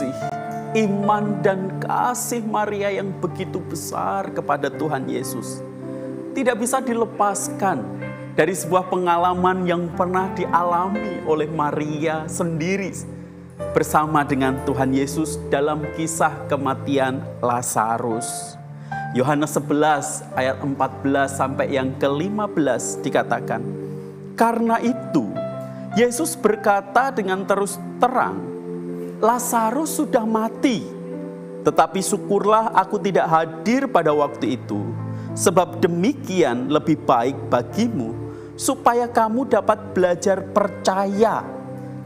kasih, iman dan kasih Maria yang begitu besar kepada Tuhan Yesus tidak bisa dilepaskan dari sebuah pengalaman yang pernah dialami oleh Maria sendiri bersama dengan Tuhan Yesus dalam kisah kematian Lazarus. Yohanes 11 ayat 14 sampai yang ke-15 dikatakan, karena itu Yesus berkata dengan terus terang, Lazarus sudah mati, tetapi syukurlah aku tidak hadir pada waktu itu, sebab demikian lebih baik bagimu, supaya kamu dapat belajar percaya.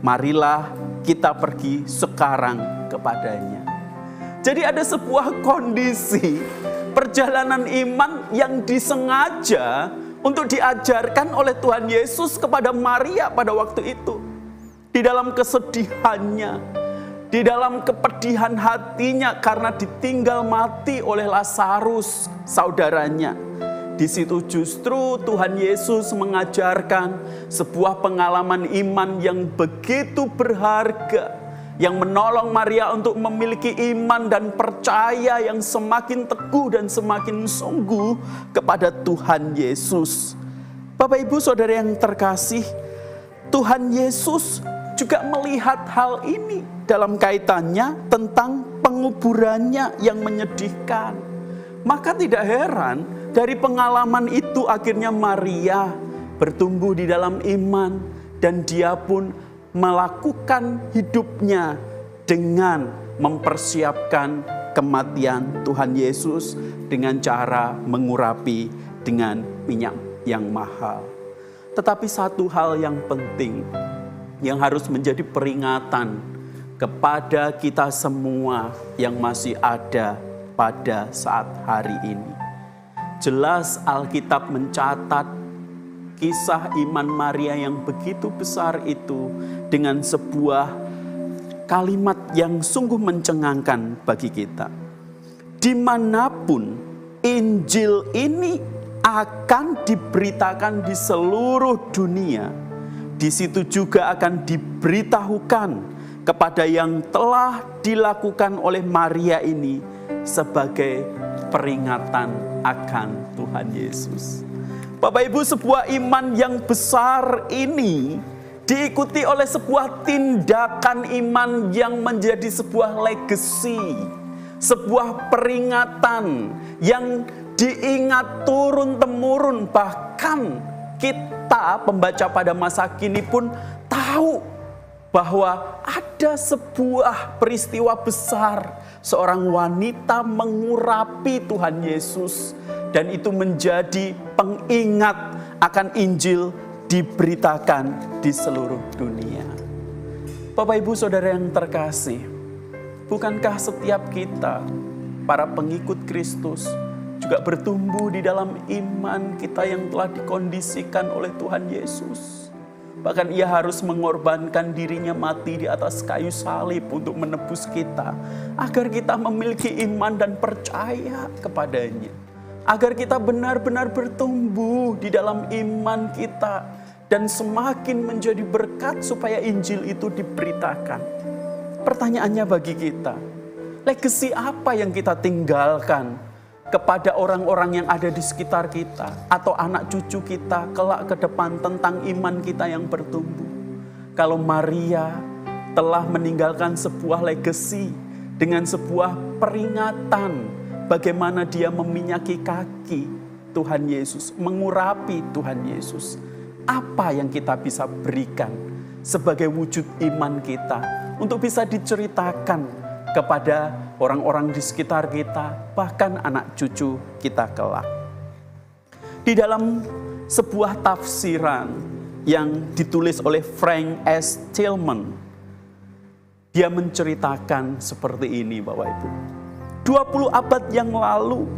Marilah kita pergi sekarang kepadanya. Jadi ada sebuah kondisi perjalanan iman yang disengaja untuk diajarkan oleh Tuhan Yesus kepada Maria pada waktu itu. Di dalam kesedihannya, di dalam kepedihan hatinya karena ditinggal mati oleh Lazarus, saudaranya. Di situ justru Tuhan Yesus mengajarkan sebuah pengalaman iman yang begitu berharga, yang menolong Maria untuk memiliki iman dan percaya yang semakin teguh dan semakin sungguh kepada Tuhan Yesus. Bapak Ibu Saudara yang terkasih, Tuhan Yesus juga melihat hal ini dalam kaitannya tentang penguburannya yang menyedihkan. Maka tidak heran dari pengalaman itu akhirnya Maria bertumbuh di dalam iman dan dia pun melakukan hidupnya dengan mempersiapkan kematian Tuhan Yesus dengan cara mengurapi dengan minyak yang mahal. Tetapi satu hal yang penting yang harus menjadi peringatan kepada kita semua yang masih ada pada saat hari ini. Jelas Alkitab mencatat kisah iman Maria yang begitu besar itu dengan sebuah kalimat yang sungguh mencengangkan bagi kita. Dimanapun Injil ini akan diberitakan di seluruh dunia, di situ juga akan diberitahukan kepada yang telah dilakukan oleh Maria ini sebagai peringatan akan Tuhan Yesus. Bapak Ibu, sebuah iman yang besar ini diikuti oleh sebuah tindakan iman yang menjadi sebuah legacy, sebuah peringatan yang diingat turun-temurun. Bahkan kita pembaca pada masa kini pun tahu bahwa ada sebuah peristiwa besar, seorang wanita mengurapi Tuhan Yesus, dan itu menjadi pengingat akan Injil diberitakan di seluruh dunia. Bapak Ibu Saudara yang terkasih, bukankah setiap kita, para pengikut Kristus, juga bertumbuh di dalam iman kita yang telah dikondisikan oleh Tuhan Yesus? Bahkan ia harus mengorbankan dirinya mati di atas kayu salib untuk menebus kita, agar kita memiliki iman dan percaya kepadanya. Agar kita benar-benar bertumbuh di dalam iman kita dan semakin menjadi berkat supaya Injil itu diberitakan. Pertanyaannya bagi kita, legasi apa yang kita tinggalkan kepada orang-orang yang ada di sekitar kita atau anak cucu kita kelak ke depan tentang iman kita yang bertumbuh? Kalau Maria telah meninggalkan sebuah legasi dengan sebuah peringatan bagaimana dia meminyaki kaki Tuhan Yesus, mengurapi Tuhan Yesus, apa yang kita bisa berikan sebagai wujud iman kita untuk bisa diceritakan kepada orang-orang di sekitar kita, bahkan anak cucu kita kelak. Di dalam sebuah tafsiran yang ditulis oleh Frank S. Tillman, dia menceritakan seperti ini, Bapak Ibu. 20 abad yang lalu,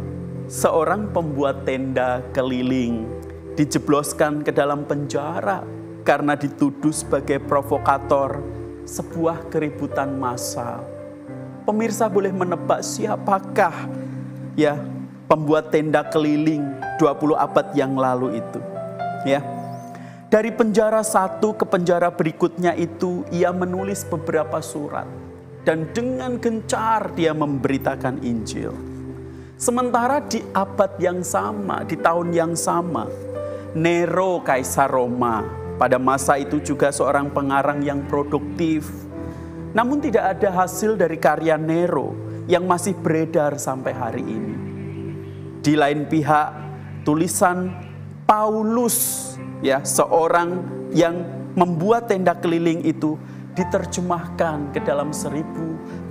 seorang pembuat tenda keliling dijebloskan ke dalam penjara karena dituduh sebagai provokator sebuah keributan massal. Pemirsa boleh menebak siapakah ya pembuat tenda keliling 20 abad yang lalu itu, ya. Dari penjara satu ke penjara berikutnya itu ia menulis beberapa surat. dan dengan gencar dia memberitakan Injil. Sementara di abad yang sama, di tahun yang sama, Nero Kaisar Roma pada masa itu juga seorang pengarang yang produktif. Namun tidak ada hasil dari karya Nero yang masih beredar sampai hari ini. Di lain pihak, tulisan Paulus, ya, seorang yang membuat tenda keliling itu diterjemahkan ke dalam 1.500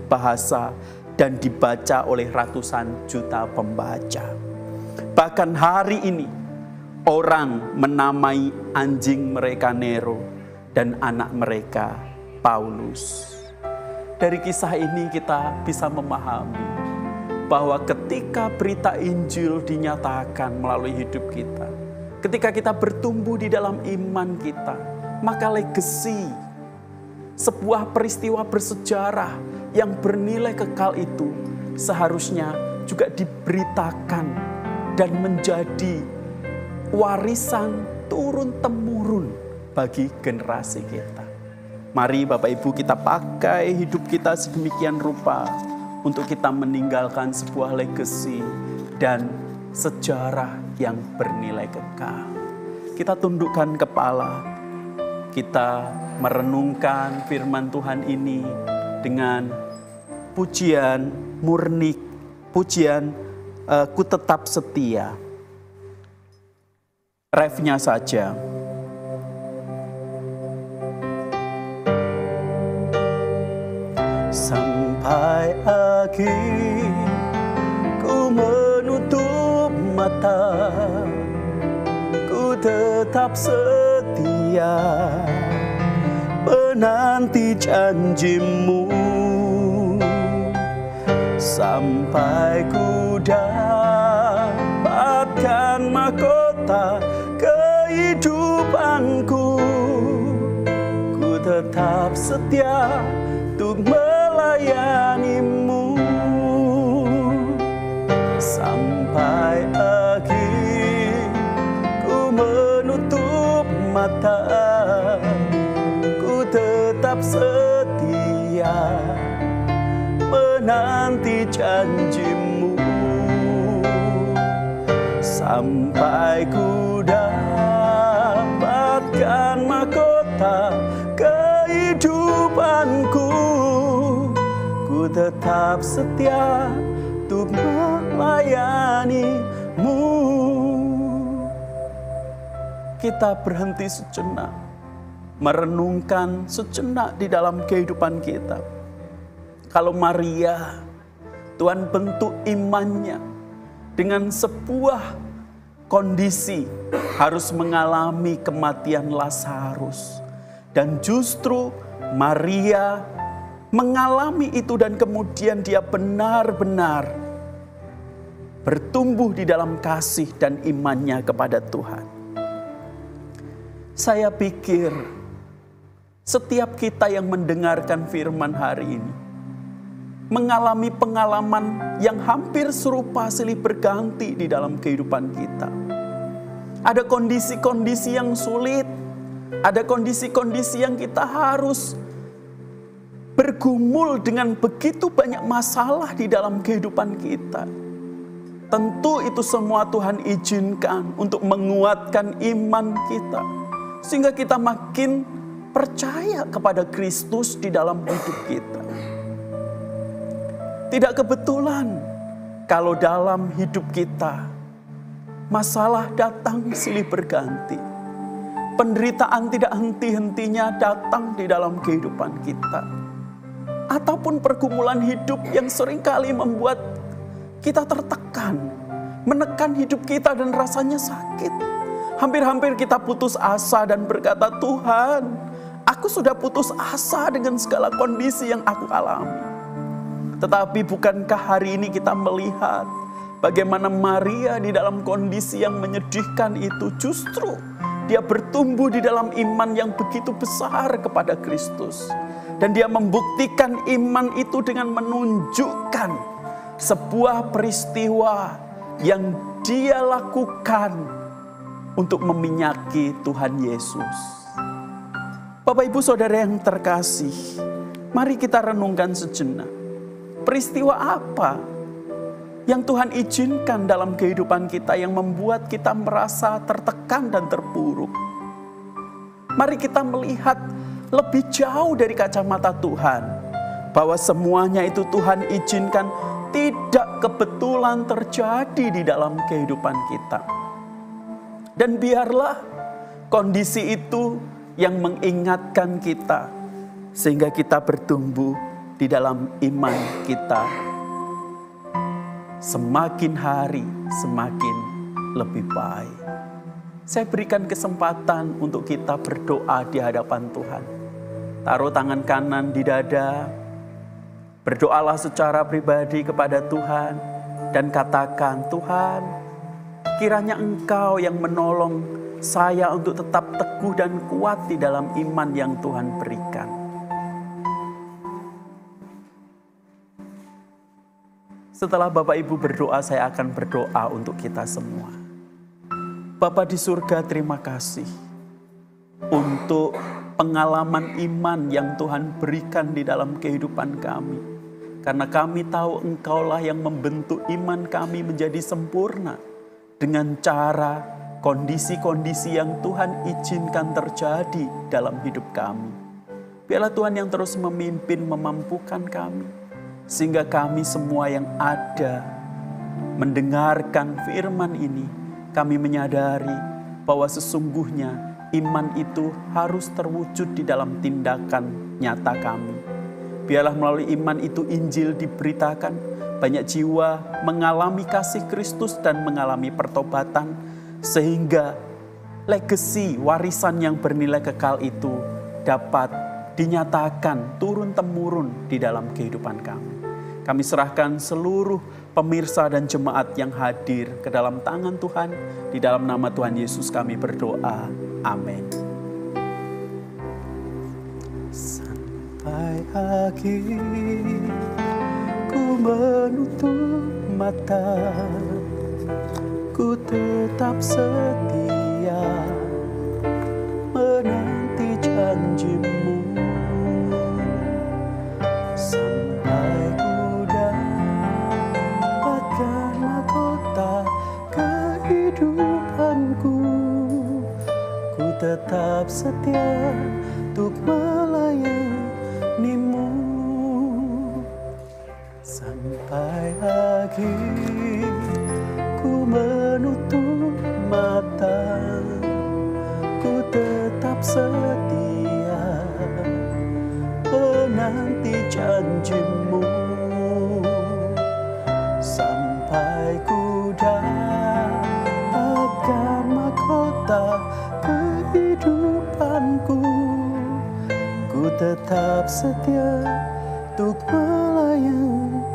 bahasa dan dibaca oleh ratusan juta pembaca. Bahkan hari ini orang menamai anjing mereka Nero dan anak mereka Paulus. Dari kisah ini kita bisa memahami bahwa ketika berita Injil dinyatakan melalui hidup kita, ketika kita bertumbuh di dalam iman kita, maka legasi, sebuah peristiwa bersejarah yang bernilai kekal itu seharusnya juga diberitakan dan menjadi warisan turun-temurun bagi generasi kita. Mari Bapak Ibu kita pakai hidup kita sedemikian rupa untuk kita meninggalkan sebuah legasi dan sejarah yang bernilai kekal. Kita tundukkan kepala, kita merenungkan firman Tuhan ini dengan pujian murni, pujian ku tetap setia. Refnya saja. Sampai akhir ku menutup mata, ku tetap setia menanti janjimu, sampai ku dapatkan mahkota kehidupanku. Ku tetap setia untuk melayanimu sampai akhir. Ku menutup mata, ku tetap setia menanti janjimu, sampai ku dapatkan mahkota kehidupanku. Ku tetap setia untuk melayanimu. Kita berhenti sejenak, merenungkan sejenak di dalam kehidupan kita. Kalau Maria, Tuhan bentuk imannya dengan sebuah kondisi harus mengalami kematian Lazarus. Dan justru Maria mengalami itu dan kemudian dia benar-benar bertumbuh di dalam kasih dan imannya kepada Tuhan. Saya pikir setiap kita yang mendengarkan firman hari ini mengalami pengalaman yang hampir serupa silih berganti di dalam kehidupan kita. Ada kondisi-kondisi yang sulit, ada kondisi-kondisi yang kita harus bergumul dengan begitu banyak masalah di dalam kehidupan kita. Tentu itu semua Tuhan izinkan untuk menguatkan iman kita, sehingga kita makin percaya kepada Kristus di dalam hidup kita. Tidak kebetulan kalau dalam hidup kita masalah datang silih berganti. Penderitaan tidak henti-hentinya datang di dalam kehidupan kita. Ataupun pergumulan hidup yang seringkali membuat kita tertekan, menekan hidup kita dan rasanya sakit. Hampir-hampir kita putus asa dan berkata, Tuhan, aku sudah putus asa dengan segala kondisi yang aku alami. Tetapi bukankah hari ini kita melihat bagaimana Maria di dalam kondisi yang menyedihkan itu justru dia bertumbuh di dalam iman yang begitu besar kepada Kristus. Dan dia membuktikan iman itu dengan menunjukkan sebuah peristiwa yang dia lakukan untuk meminyaki Tuhan Yesus. Bapak Ibu Saudara yang terkasih, Mari kita renungkan sejenak. Peristiwa apa yang Tuhan izinkan dalam kehidupan kita yang membuat kita merasa tertekan dan terpuruk? Mari kita melihat lebih jauh dari kacamata Tuhan, bahwa semuanya itu Tuhan izinkan tidak kebetulan terjadi di dalam kehidupan kita. Dan biarlah kondisi itu yang mengingatkan kita, sehingga kita bertumbuh di dalam iman kita. Semakin hari semakin lebih baik. Saya berikan kesempatan untuk kita berdoa di hadapan Tuhan. Taruh tangan kanan di dada. Berdoalah secara pribadi kepada Tuhan. Dan katakan, Tuhan, kiranya Engkau yang menolong saya untuk tetap teguh dan kuat di dalam iman yang Tuhan berikan. Setelah Bapak Ibu berdoa, saya akan berdoa untuk kita semua. Bapa di surga, terima kasih untuk pengalaman iman yang Tuhan berikan di dalam kehidupan kami. Karena kami tahu Engkaulah yang membentuk iman kami menjadi sempurna dengan cara kondisi-kondisi yang Tuhan izinkan terjadi dalam hidup kami. Biarlah Tuhan yang terus memimpin, memampukan kami, sehingga kami semua yang ada mendengarkan firman ini, kami menyadari bahwa sesungguhnya iman itu harus terwujud di dalam tindakan nyata kami. Biarlah melalui iman itu Injil diberitakan, banyak jiwa mengalami kasih Kristus dan mengalami pertobatan, sehingga legasi warisan yang bernilai kekal itu dapat dinyatakan turun-temurun di dalam kehidupan kami. Kami serahkan seluruh pemirsa dan jemaat yang hadir ke dalam tangan Tuhan. Di dalam nama Tuhan Yesus kami berdoa. Amin. Sampai akhir ku menutup mata, ku tetap setia menanti janji-Mu. Sampai ku dapatkan mahkota kehidupanku, ku tetap setia untuk melayani-Mu. Sampai akhir ku menutup mata, ku tetap setia menanti janji-Mu. Sampai ku dapatkan mahkota kehidupanku, ku tetap setia untuk melayani-Mu.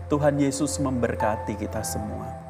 Tuhan Yesus memberkati kita semua.